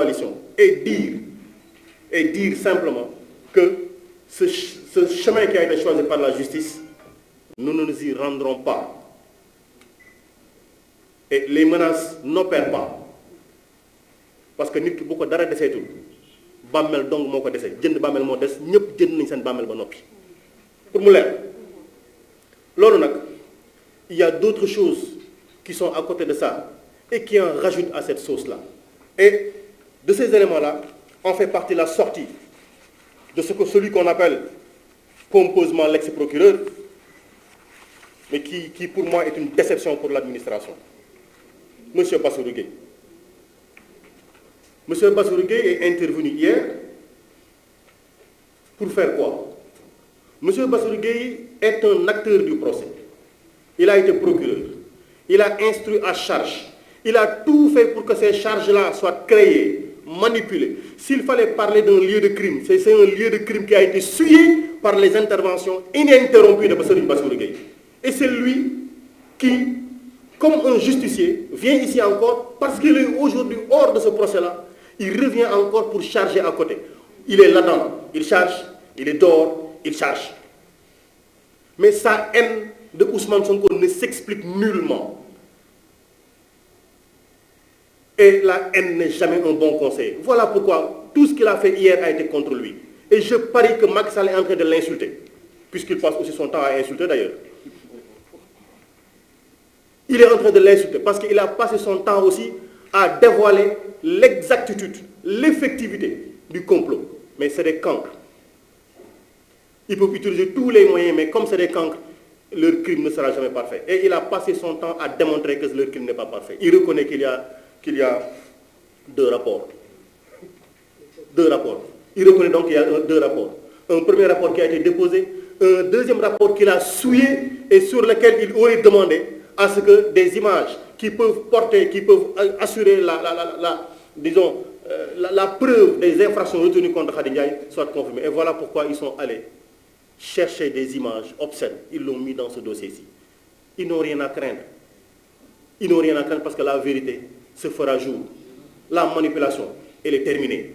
coalition et dire simplement que ce chemin qui a été choisi par la justice, nous ne nous y rendrons pas. Et les menaces n'opèrent pas. Parce que nit ki bu ko dara deseetul bàmmeel dong moo ko dese jënd bàmmeel moo des ñëpp jënd nañ seen bàmmeel ba noppi pour mu leer loolu nag il y a d'autres choses qui sont à côté de ça et qui en rajoutent à cette sauce-là. Et de ces éléments-là en fait partie la sortie de ce que celui qu'on appelle pompeusement l'ex-procureur, mais qui pour moi est une déception pour l'administration. Monsieur Bassirou Gueye. Monsieur Bassirou Gueye est intervenu hier pour faire quoi? Monsieur Bassirou Gueye est un acteur du procès. Il a été procureur. Il a instruit à charge. Il a tout fait pour que ces charges-là soient créées, manipulées. S'il fallait parler d'un lieu de crime, c'est un lieu de crime qui a été souillé par les interventions ininterrompues de Bassirou Gueye. Et c'est lui qui, comme un justicier, vient ici encore, parce qu'il est aujourd'hui hors de ce procès-là, il revient encore pour charger à côté. Il est là-dedans, il charge, il est dehors, il charge. Mais sa haine de Ousmane Sonko ne s'explique nullement. Et la haine n'est jamais un bon conseil. Voilà pourquoi tout ce qu'il a fait hier a été contre lui. Et je parie que Macky Sall est en train de l'insulter, puisqu'il passe aussi son temps à insulter d'ailleurs. Il est en train de l'insulter parce qu'il a passé son temps aussi à dévoiler l'exactitude, l'effectivité du complot. Mais c'est des cancres. Ils peuvent utiliser tous les moyens, mais comme c'est des cancres, leur crime ne sera jamais parfait. Et il a passé son temps à démontrer que leur crime n'est pas parfait. Il reconnaît qu'il y a deux rapports. Deux rapports. Il reconnaît donc qu'il y a deux rapports. Un premier rapport qui a été déposé, un deuxième rapport qu'il a souillé et sur lequel il aurait demandé à ce que des images qui peuvent porter, qui peuvent assurer la preuve des infractions retenues contre Khady Ndiaye soient confirmées. Et voilà pourquoi ils sont allés chercher des images obscènes. Ils l'ont mis dans ce dossier-ci. Ils n'ont rien à craindre. Ils n'ont rien à craindre parce que la vérité se fera jour. La manipulation, elle est terminée.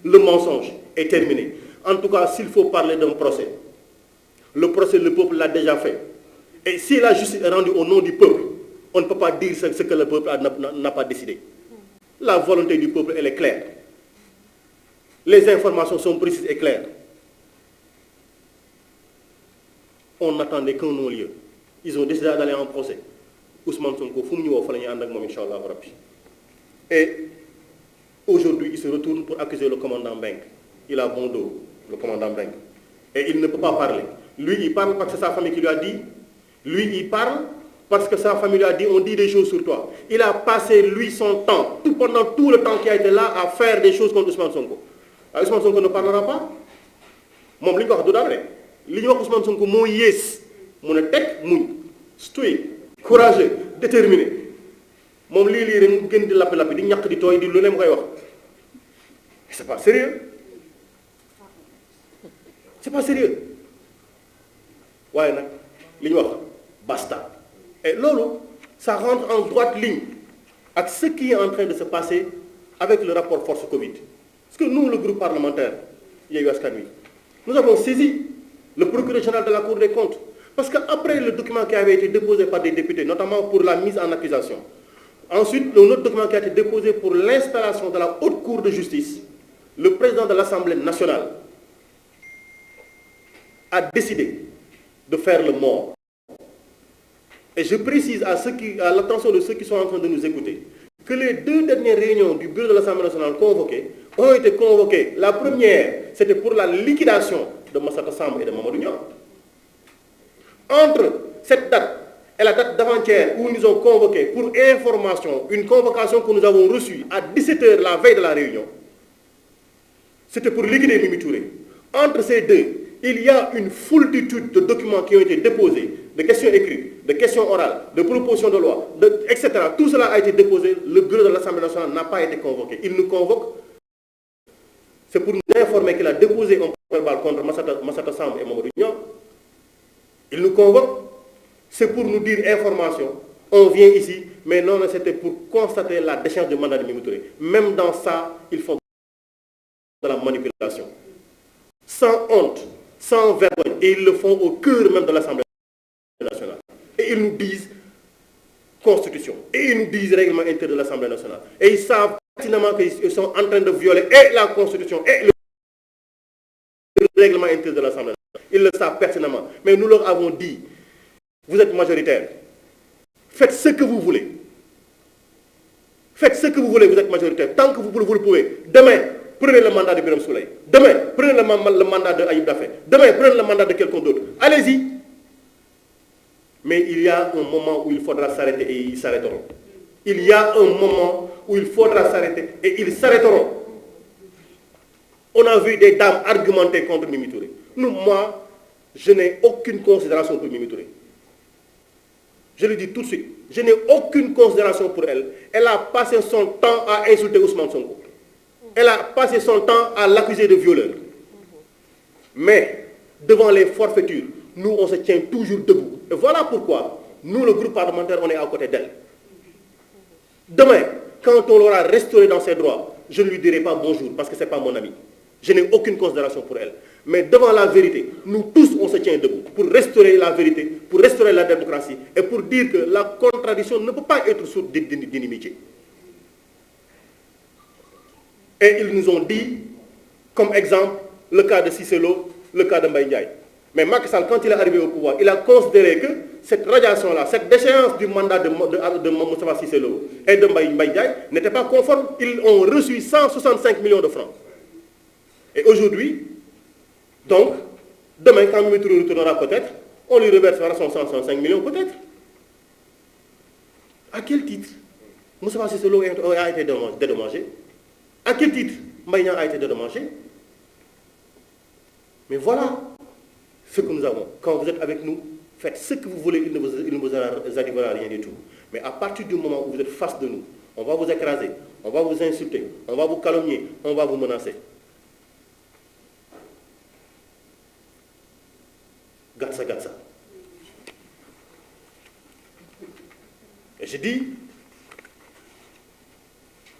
Le mensonge est terminé. En tout cas, s'il faut parler d'un procès, le procès, le peuple l'a déjà fait. Et si la justice est rendue au nom du peuple, on ne peut pas dire ce que le peuple n'a pas décidé. La volonté du peuple, elle est claire. Les informations sont précises et claires. On n'attendait qu'un non-lieu. Ils ont décidé d'aller en procès. Ousmane Sonko, Inch'Allah. Et aujourd'hui, il se retourne pour accuser le commandant Mbengue. Il a bon dos, le commandant Mbengue. Et il ne peut pas parler. Lui, il parle parce que c'est sa famille qui lui a dit. Lui, il parle parce que sa famille lui a dit, on dit des choses sur toi. Il a passé, lui, son temps, pendant tout le temps qu'il a été là, à faire des choses contre Ousmane Sonko. Alors, Ousmane Sonko ne parlera pas. Mon li ñu wax du dara de li ñu wax Ousmane Sonko moo yées mu ne teg muñ stoïque courageux déterminé moom lii rek mu gën di lappi di ñàkk di tooy di lu ne mu koy wax c'est pas sérieux c'est pas sérieux waaye nag li ñu wax basta. Et lolo, ça rentre en droite ligne avec ce qui est en train de se passer avec le rapport force Covid. Parce que nous, le groupe parlementaire, nous avons saisi le procureur général de la Cour des comptes. Parce qu'après le document qui avait été déposé par des députés, notamment pour la mise en accusation, ensuite, un autre document qui a été déposé pour l'installation de la Haute Cour de justice, le président de l'Assemblée nationale a décidé de faire le mort. Et je précise à l'attention de ceux qui sont en train de nous écouter, que les deux dernières réunions du bureau de l'Assemblée nationale convoquées ont été convoquées. La première, c'était pour la liquidation de Massata Samb et de Mamadou Niang. Entre cette date et la date d'avant-hier où nous ont convoqués pour information, une convocation que nous avons reçue à 17h la veille de la réunion, c'était pour liquider Mimi Touré. Entre ces deux, il y a une foultitude de documents qui ont été déposés, de questions écrites, de questions orales, de propositions de loi, etc. Tout cela a été déposé. Le bureau de l'Assemblée nationale n'a pas été convoqué. Il nous convoque. C'est pour nous informer qu'il a déposé un procès-verbal contre Massata Samb et Mamadou Niang. Il nous convoque. C'est pour nous dire information On vient ici, mais non, c'était pour constater la déchéance du mandat de Mimi Touré. Même dans ça, ils font de la manipulation. Sans honte, sans vergogne. Et ils le font au cœur même de l'Assemblée nationale. Et ils nous disent Constitution. Et ils nous disent règlement intérieur de l'Assemblée nationale. Et ils savent pertinemment qu'ils sont en train de violer et la Constitution et le règlement intérieur de l'Assemblée nationale. Ils le savent pertinemment. Mais nous leur avons dit, vous êtes majoritaire. Faites ce que vous voulez. Faites ce que vous voulez, vous êtes majoritaire. Tant que vous le pouvez. Demain, prenez le mandat de Birame Souleye. Demain, prenez le mandat de Ayib Daffé. Demain, prenez le mandat de quelqu'un d'autre. Allez-y. Mais il y a un moment où il faudra s'arrêter et ils s'arrêteront. Il y a un moment où il faudra s'arrêter et ils s'arrêteront. On a vu des dames argumenter contre Mimi Touré. Moi, je n'ai aucune considération pour Mimi Touré. Je le dis tout de suite. Je n'ai aucune considération pour elle. Elle a passé son temps à insulter Ousmane Sonko. Elle a passé son temps à l'accuser de violeur. Mais, devant les forfaitures, nous, on se tient toujours debout. Et voilà pourquoi, nous, le groupe parlementaire, on est à côté d'elle. Demain, quand on l'aura restauré dans ses droits, je ne lui dirai pas bonjour, parce que ce n'est pas mon ami. Je n'ai aucune considération pour elle. Mais devant la vérité, nous tous, on se tient debout pour restaurer la vérité, pour restaurer la démocratie et pour dire que la contradiction ne peut pas être source d'inimitié. Et ils nous ont dit, comme exemple, le cas de Cissé Lo, le cas de Mbaye Ndiaye. Mais Macky Sall, quand il est arrivé au pouvoir, il a considéré que cette radiation-là, cette déchéance du mandat de Moustapha Cissé Lo et de Mbaye Ndiaye n'était pas conforme. Ils ont reçu 165 millions de francs. Et aujourd'hui, donc, demain, quand Mimi Touré retournera peut-être, on lui reversera son 165 millions peut-être. À quel titre Moustapha Cissé Lo a été dédommagé? À quel titre Mbaye Ndiaye a été dédommagé? Mais voilà ce que nous avons. Quand vous êtes avec nous, faites ce que vous voulez, il ne vous arrivera rien du tout. Mais à partir du moment où vous êtes face de nous, on va vous écraser, on va vous insulter, on va vous calomnier, on va vous menacer. Gatsa, gatsa. Et je dis,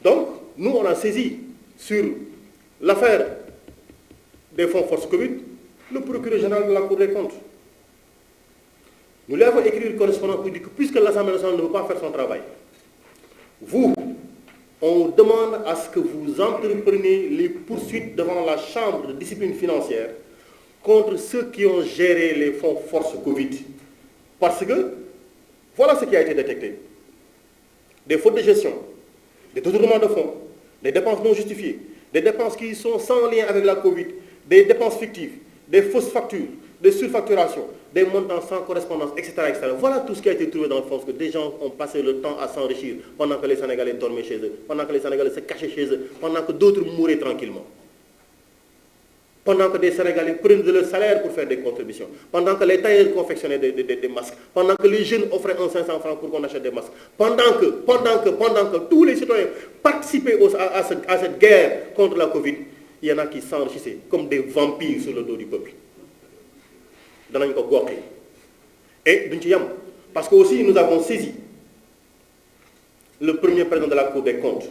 donc, nous on a saisi sur l'affaire des fonds force Covid, le procureur général de la Cour des comptes. Nous lui avons écrit une correspondance pour dire que puisque l'Assemblée nationale ne veut pas faire son travail, vous, on demande à ce que vous entrepreniez les poursuites devant la Chambre de discipline financière contre ceux qui ont géré les fonds force Covid. Parce que, voilà ce qui a été détecté. Des fautes de gestion, des détournements de fonds, des dépenses non justifiées, des dépenses qui sont sans lien avec la Covid, des dépenses fictives, des fausses factures, des surfacturations, des montants sans correspondance, etc., etc. Voilà tout ce qui a été trouvé dans le fond, que des gens ont passé le temps à s'enrichir pendant que les Sénégalais dormaient chez eux, pendant que les Sénégalais se cachaient chez eux, pendant que d'autres mouraient tranquillement. Pendant que des Sénégalais prenaient de leur salaire pour faire des contributions, pendant que les tailleurs confectionnaient des masques, pendant que les jeunes offraient 500 francs pour qu'on achète des masques, pendant que tous les citoyens participaient à cette guerre contre la Covid, il y en a qui s'enrichissaient comme des vampires sur le dos du peuple. Et parce que aussi nous avons saisi le premier président de la Cour des comptes,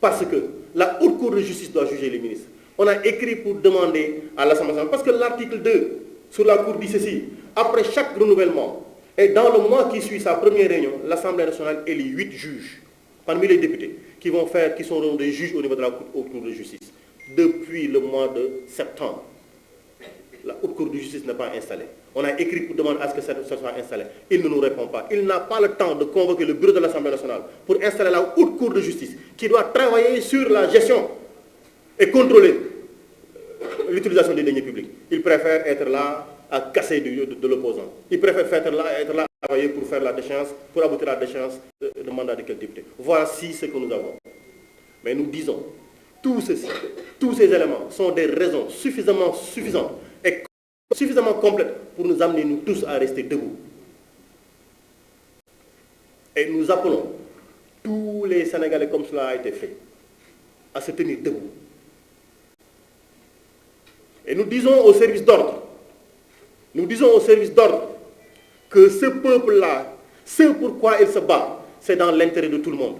parce que la haute cour de justice doit juger les ministres. On a écrit pour demander à l'Assemblée nationale, parce que l'article 2 sur la Cour dit ceci, après chaque renouvellement, et dans le mois qui suit sa première réunion, l'Assemblée nationale élit 8 juges, parmi les députés, qui seront des juges au niveau de la haute cour de justice. Depuis le mois de septembre, la haute cour de justice n'est pas installée. On a écrit pour demander à ce que ça soit installé. Il ne nous répond pas. Il n'a pas le temps de convoquer le bureau de l'Assemblée nationale pour installer la haute cour de justice qui doit travailler sur la gestion et contrôler l'utilisation des deniers publics. Il préfère être là à casser de l'opposant. Il préfère être là à travailler pour faire la déchéance, pour aboutir à la déchéance de mandat de quel député. Voici ce que nous avons. Mais nous disons, tous ces éléments sont des raisons suffisantes et suffisamment complètes pour nous amener nous tous à rester debout. Et nous appelons tous les Sénégalais, comme cela a été fait, à se tenir debout. Et nous disons au service d'ordre que ce peuple-là, Ce pourquoi il se bat, c'est dans l'intérêt de tout le monde.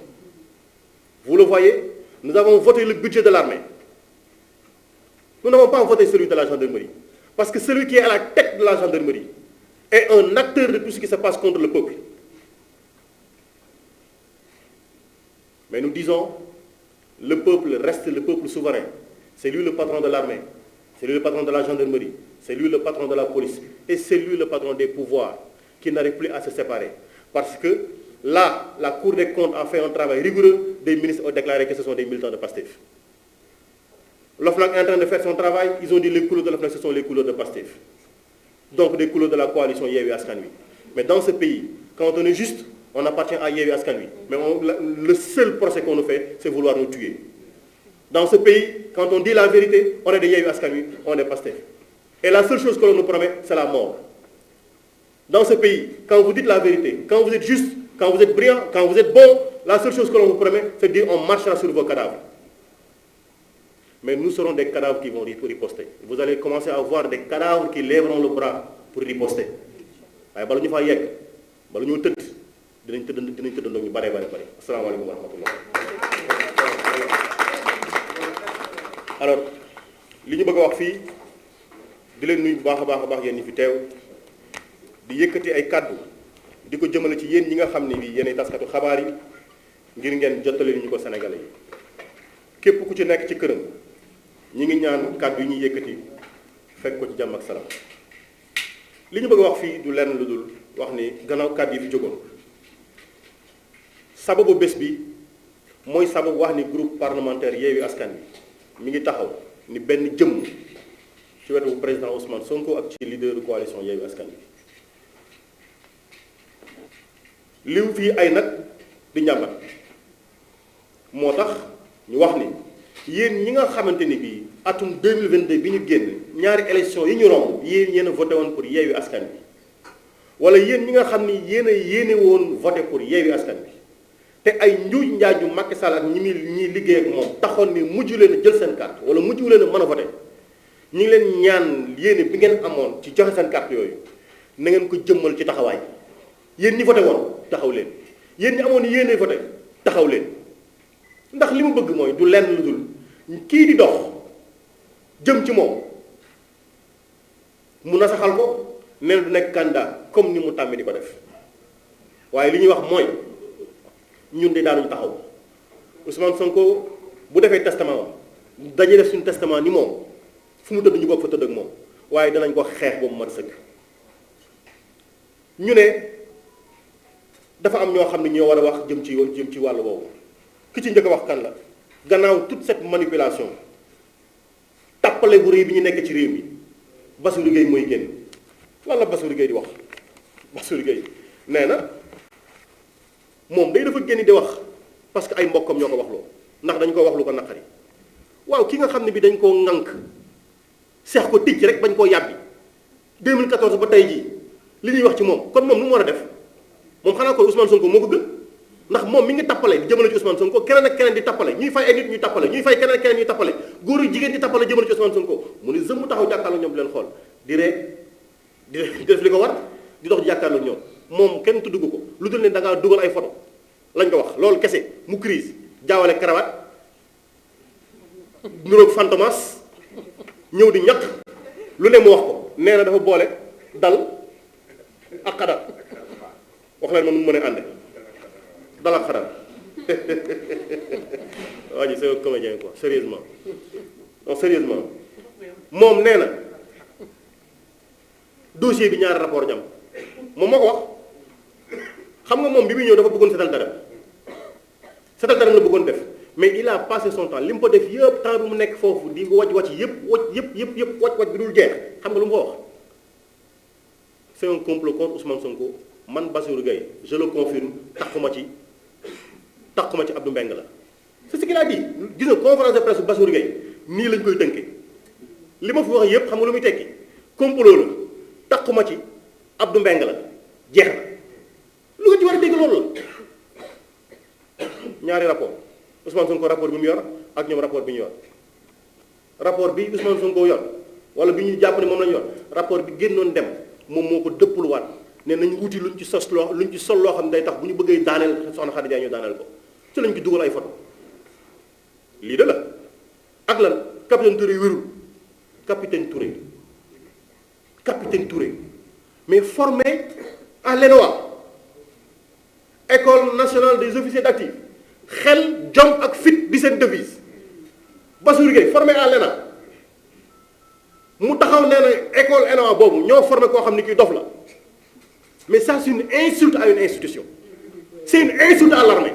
Vous le voyez, nous avons voté le budget de l'armée. Nous n'avons pas voté celui de la gendarmerie. Parce que celui qui est à la tête de la gendarmerie est un acteur de tout ce qui se passe contre le peuple. Mais nous disons, le peuple reste le peuple souverain. C'est lui le patron de l'armée, c'est lui le patron de la gendarmerie, c'est lui le patron de la police, et c'est lui le patron des pouvoirs qui n'arrive plus à se séparer. Parce que là, la Cour des comptes a fait un travail rigoureux, des ministres ont déclaré que ce sont des militants de PASTEF. L'OFNAC est en train de faire son travail, ils ont dit que les couleurs de l'OFNAC, ce sont les couleurs de PASTEF. Donc des couleurs de la coalition Yewwi Askan Wi. Mais dans ce pays, quand on est juste, on appartient à Yewwi Askan Wi. Mais le seul procès qu'on nous fait, c'est vouloir nous tuer. Dans ce pays, quand on dit la vérité, on est de Yewwi Askan Wi, on est PASTEF. Et la seule chose que l'on nous promet, c'est la mort. Dans ce pays, quand vous dites la vérité, quand vous êtes juste, quand vous êtes brillant, quand vous êtes bon, la seule chose que l'on vous promet, c'est de dire on marchera sur vos cadavres. Mais nous serons des cadavres qui vont riposter. Vous allez commencer à voir des cadavres qui lèveront le bras pour riposter. waaye bala ñu faa yegg bala ñoo tëdd dinañ tëddandoo ñu bare. Asalaamaaleykum wa rahmatullah. Alors li ñu bëgg a wax fii di leen nuyu bu baax a baax yéen ñi fi teew di yëkkati ay kàddu di ko jëmale ci yéen ñi nga xam ne bii yéenay taskatu xabaar yi ngir ngeen jottali ñu ko Sénégalais yi képp ku ci nekk ci këram ñi ngi ñaan kàddu yi ñuy yëkkati fekk ko ci jàmm ak salaam. li ñu bëgg a wax fii du lenn lu dul wax ni gannaaw kàddu yi fi jógoon sababu bés bi mooy sababu wax ni groupe parlementaire Yewwi Askan Wi mi ngi taxaw ni benn jëmm ci wetu président Ousmane Sonko ak ci leader coalition Yewwi Askan Wi liw fii ay nag di njàmbat moo tax ñu wax ni yéen ñi nga xamante ni bii atum 2022 bi ñu génn ñaari élection yi ñu romb yéen a voté woon pour Yewwi Askan Wi wala yéen ñi nga xam ni yéene woon voté pour Yewwi Askan Wi te ay njuuj njaaju Macky Sall ak ñi liggéey ak moom taxoon ni mujj leen a jël seen carte wala mujj leen a mën a voté ñu ngi leen ñaan yéene bi ngeen amoon ci joxe seen carte yooyu na ngeen ko jëmmal ci taxawaay yéen ñi voté woon taxaw leen yéen ñi amoon yéene voté taxaw leen ndax li mu bëgg mooy du lenn lu dul kii di dox jëm ci moom mu nasaxal ko nee na du nekk candidat comme ni mu tàmmee di ko def waaye li ñuy wax mooy ñun de daanuñu taxaw Ousmane Sonko bu defee testament am dañuy def suñu testament ni moom fu mu tëdd ñu bokk fa tëdd ak moom waaye danañ ko xeex boobu mat sëkk. ñu ne dafa am ñoo xam ne ñoo war a wax jëm ci wàllu boobu ki ci njëkk a wax kan la gannaaw toute cette manipulation tappale bu rëy bi ñu nekk ci réew mi Bassirou Gueye mooy génn lan la Bassirou Gueye di wax Bassirou Gueye nee na moom day dafa génn di wax parce que ay mbokkam ñoo ko wax loo ndax dañ ko wax lu ko naqari waaw ki nga xam ne bi dañ koo ŋànk seex ko ticc rek bañ koo yàbbi 2014 ba tey jii li ñuy wax ci moom kon moom nu mu war a def moom xanaa ko Ousmane Sonko moo ko gën ndax moom mi ngi tappale di jëmale ci Ousmane Sonko keneen ak keneen di tappale ñuy fay ay nit ñuy tappale ñuy fay keneen ak keneen ñuy tappale góor yu jigéen di tappale jëmale ci Ousmane Sonko mu ni zëmm taxaw jàkkaarloo ñoom di leen xool di ree di def li ko war di dox jàkkaarloo ñoom moom kenn tuddu ko lu dul ne da ngaa dugal ay photo lañ ko wax loolu kese mu crise jaawale karawaat nuroog fantomas ñëw di ñaq lu ne mu wax ko nee na dafa boole dal ak xadar wax leen ma nu mu mën a ànde dal ak xadar waa ji c'est un comédien quoi sérieusement non sérieusement moom nee na dossier bi ñaari rapport jam moom moo ko wax xam nga moom bi muy ñëw dafa bëggoon setal dara la bëggoon def mais il a passé son temps li mu ko def yëpp temps bi mu nekk foofu di wàcc yëpp wàcc bi dul jeex xam nga lu mu ko wax c'est un complot contre Ousmane Sonko man Bassirou Gueye je le confirme taxuma ci Abdou Mbengue la c'est ce qu'il a dit gis nga conférence de presse Bassirou Gueye nii lañ koy tënkee li ma fi wax yëpp xam nga lu muy tekki complot la taxuma ci Abdou Mbengue la jeex na lu nga ci war a dégg loolu la ñaari rapport Ousmane Sonko rapport bi mu yor ak ñoom rapport bi ñu yor rapport bi Ousmane Sonko yor wala bi ñu jàpp ne moom lañu yor rapport bi génnoon dem moom moo ko dëppluwaat ne nañu wuti luñ ci sos loo luñ ci sol loo xam ne day tax bu ñu bëggee daaneel soxna Khady Ndiaye ñu daaneel ko ci lañ ci dugal ay photo lii de la ak lan capitaine Touré wérul capitaine Touré mais formé à l'ENOA école nationale des officiers d'actifs xel jom ak fit di seen devise Bassirou Gueye formé à l'ENA mu taxaw nee na école ENOA boobu ñoo formé koo xam ne kii dof la mais ça c'est une insulte à une institution c'est une insulte à l'armée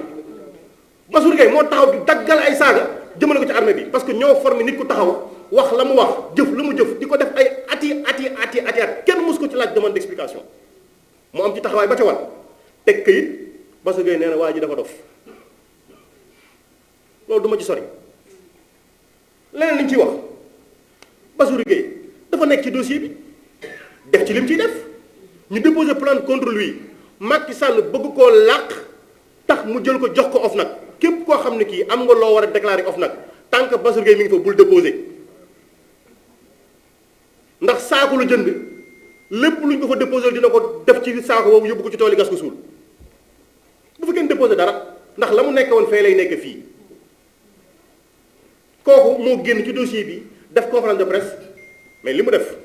Bassirou Gueye moo taxaw di daggal ay saaga jëmale ko ci armée bi parce que ñoo formé nit ku taxaw wax la mu wax jëf la mu jëf di ko def ay at kenn mos ko ci laaj demande d'explication mu am ci taxawaay ba ca war teg këyit Bassirou Gueye nee na waa ji dafa dof loolu du ma ci sori leneen li ñu ciy wax Bassirou Gueye dafa nekk ci dossier bi def ci lim ciy def ñu déposer plainte contre lui Macky Sall bëgg koo làq tax mu jël ko jox ko OFNAC képp koo xam ne kii am nga loo war a déclarer OFNAC tant que Bassirou Gueye mi ngi fa bul déposer ndax saako la jënd lépp luñ ko fa déposer dina ko def ci saako boobu yóbbu ko ci tool yi gas ko suul bu fa kenn déposer dara ndax la mu nekk woon fee lay nekk fii kooku moo génn ci dossier bi def conférence de presse mais li mu def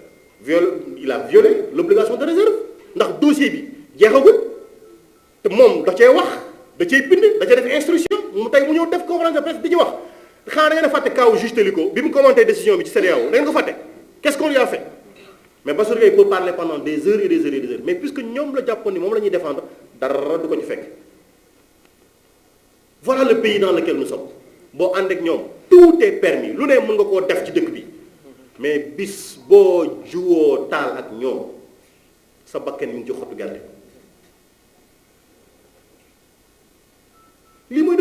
il a violé l'obligation de réserve ndax dossier bi jeexagul te moom da cee wax da cee bind da cee def instruction mu tey mu ñëw def conférence de presse di ci wax xanaa da ngeen a fàtte kaw juge Téliko bi mu commenté décision bi ci CEDEAO da ngeen ko fàtte qu'est-ce qu'on lui a fait mais Bassirou Gueye peut parler pendant des heures et des heures et des heures mais puisque ñoom la jàppoon ni moom la ñuy défendre dara du ko ci fekk voilà le pays dans lequel nous sommes boo ànd ak ñoom tout est permis lu ne mën nga koo def ci dëkk bi mais bis boo juwoo taal ak ñoom sa bakken mi ngi ci xottu gerte lii mooy